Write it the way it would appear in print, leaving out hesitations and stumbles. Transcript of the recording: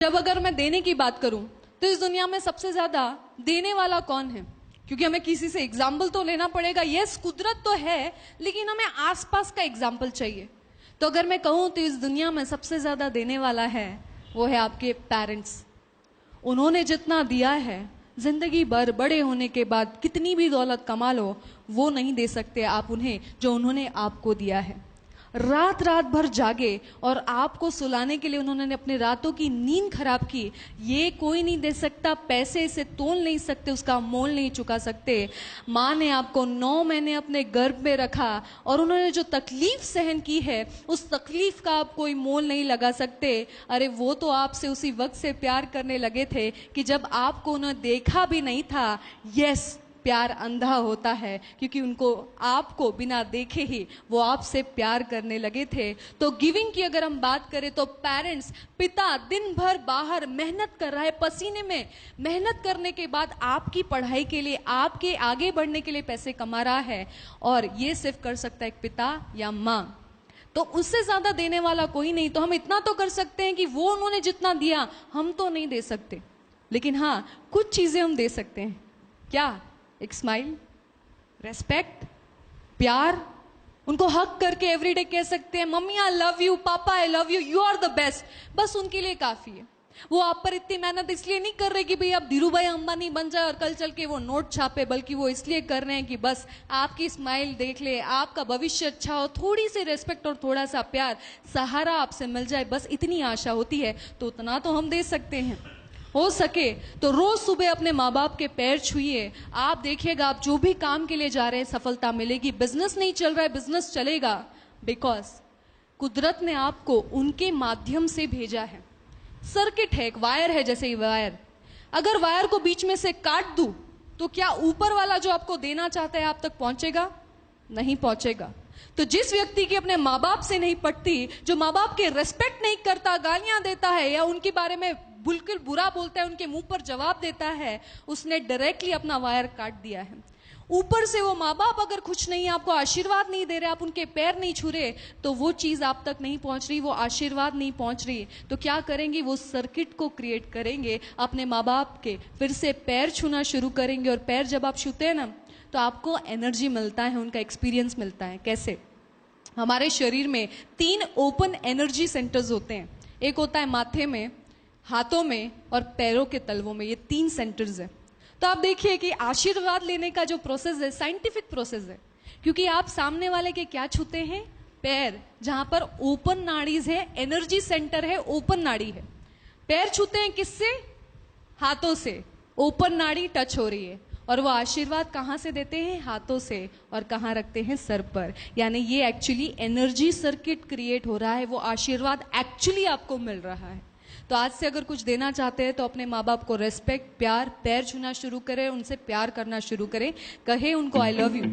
जब अगर मैं देने की बात करूं तो इस दुनिया में सबसे ज्यादा देने वाला कौन है? क्योंकि हमें किसी से एग्जाम्पल तो लेना पड़ेगा। यस, कुदरत तो है, लेकिन हमें आसपास का एग्जाम्पल चाहिए। तो अगर मैं कहूं तो इस दुनिया में सबसे ज्यादा देने वाला है, वो है आपके पेरेंट्स। उन्होंने जितना दिया है, जिंदगी भर बड़े होने के बाद कितनी भी दौलत कमा लो, वो नहीं दे सकते आप उन्हें जो उन्होंने आपको दिया है। रात रात भर जागे और आपको सुलाने के लिए उन्होंने अपने रातों की नींद खराब की, ये कोई नहीं दे सकता। पैसे इसे तोल नहीं सकते, उसका मोल नहीं चुका सकते। माँ ने आपको 9 महीने अपने गर्भ में रखा और उन्होंने जो तकलीफ सहन की है, उस तकलीफ का आप कोई मोल नहीं लगा सकते। अरे वो तो आपसे उसी वक्त से प्यार करने लगे थे कि जब आपको उन्हें देखा भी नहीं था। यस, प्यार अंधा होता है, क्योंकि उनको आपको बिना देखे ही वो आपसे प्यार करने लगे थे। तो गिविंग की अगर हम बात करें तो पेरेंट्स, पिता दिन भर बाहर मेहनत कर रहा है, पसीने में मेहनत करने के बाद आपकी पढ़ाई के लिए, आपके आगे बढ़ने के लिए पैसे कमा रहा है, और ये सिर्फ कर सकता है एक पिता या माँ। तो उससे ज्यादा देने वाला कोई नहीं। तो हम इतना तो कर सकते हैं कि वो उन्होंने जितना दिया हम तो नहीं दे सकते, लेकिन हाँ, कुछ चीजें हम दे सकते हैं। क्या? एक स्माइल, रेस्पेक्ट, प्यार। उनको हक करके एवरीडे कह सकते हैं, मम्मी आई लव यू, पापा I love you, you are the best. बस उनके लिए काफी है। वो आप पर इतनी मेहनत इसलिए नहीं कर रहे कि भाई आप धीरूभाई अंबानी बन जाए और कल चल के वो नोट छापे, बल्कि वो इसलिए कर रहे हैं कि बस आपकी स्माइल देख ले, आपका भविष्य अच्छा हो, थोड़ी सी रेस्पेक्ट और थोड़ा सा प्यार, सहारा आपसे मिल जाए, बस इतनी आशा होती है। तो उतना तो हम दे सकते हैं। हो सके तो रोज सुबह अपने माँ बाप के पैर छुइए। आप देखिएगा, आप जो भी काम के लिए जा रहे हैं सफलता मिलेगी। बिजनेस नहीं चल रहा है, बिजनेस चलेगा, बिकॉज कुदरत ने आपको उनके माध्यम से भेजा है। सर्किट है, एक वायर है, जैसे वायर, अगर वायर को बीच में से काट दूं तो क्या ऊपर वाला जो आपको देना चाहता है आप तक पहुंचेगा? नहीं पहुंचेगा। तो जिस व्यक्ति की अपने माँ बाप से नहीं पटती, जो माँ बाप के रेस्पेक्ट नहीं करता, गालियां देता है या उनके बारे में बिल्कुल बुरा बोलता है, उनके मुंह पर जवाब देता है, उसने डायरेक्टली अपना वायर काट दिया है। ऊपर से वो माँ बाप अगर खुश नहीं है, आपको आशीर्वाद नहीं दे रहे, आप उनके पैर नहीं छू रहे, तो वो चीज आप तक नहीं पहुंच रही, वो आशीर्वाद नहीं पहुंच रही। तो क्या करेंगे? वो सर्किट को क्रिएट करेंगे अपने माँ बाप के, फिर से पैर छूना शुरू करेंगे। और पैर जब आप छूते हैं ना, तो आपको एनर्जी मिलता है, उनका एक्सपीरियंस मिलता है। कैसे? हमारे शरीर में 3 ओपन एनर्जी सेंटर्स होते हैं। एक होता है माथे में, हाथों में और पैरों के तलवों में। ये 3 सेंटर्स हैं। तो आप देखिए कि आशीर्वाद लेने का जो प्रोसेस है, साइंटिफिक प्रोसेस है, क्योंकि आप सामने वाले के क्या छूते हैं? पैर, जहां पर ओपन नाड़ीज है, एनर्जी सेंटर है, ओपन नाड़ी है। पैर छूते हैं किससे? हाथों से। ओपन नाड़ी टच हो रही है। और वो आशीर्वाद कहां से देते हैं? हाथों से। और कहां रखते हैं? सर पर। यानी ये एक्चुअली एनर्जी सर्किट क्रिएट हो रहा है, वो आशीर्वाद एक्चुअली आपको मिल रहा है। तो आज से अगर कुछ देना चाहते हैं तो अपने माँ बाप को रेस्पेक्ट, प्यार, पैर छूना शुरू करें, उनसे प्यार करना शुरू करें, कहे उनको आई लव यू।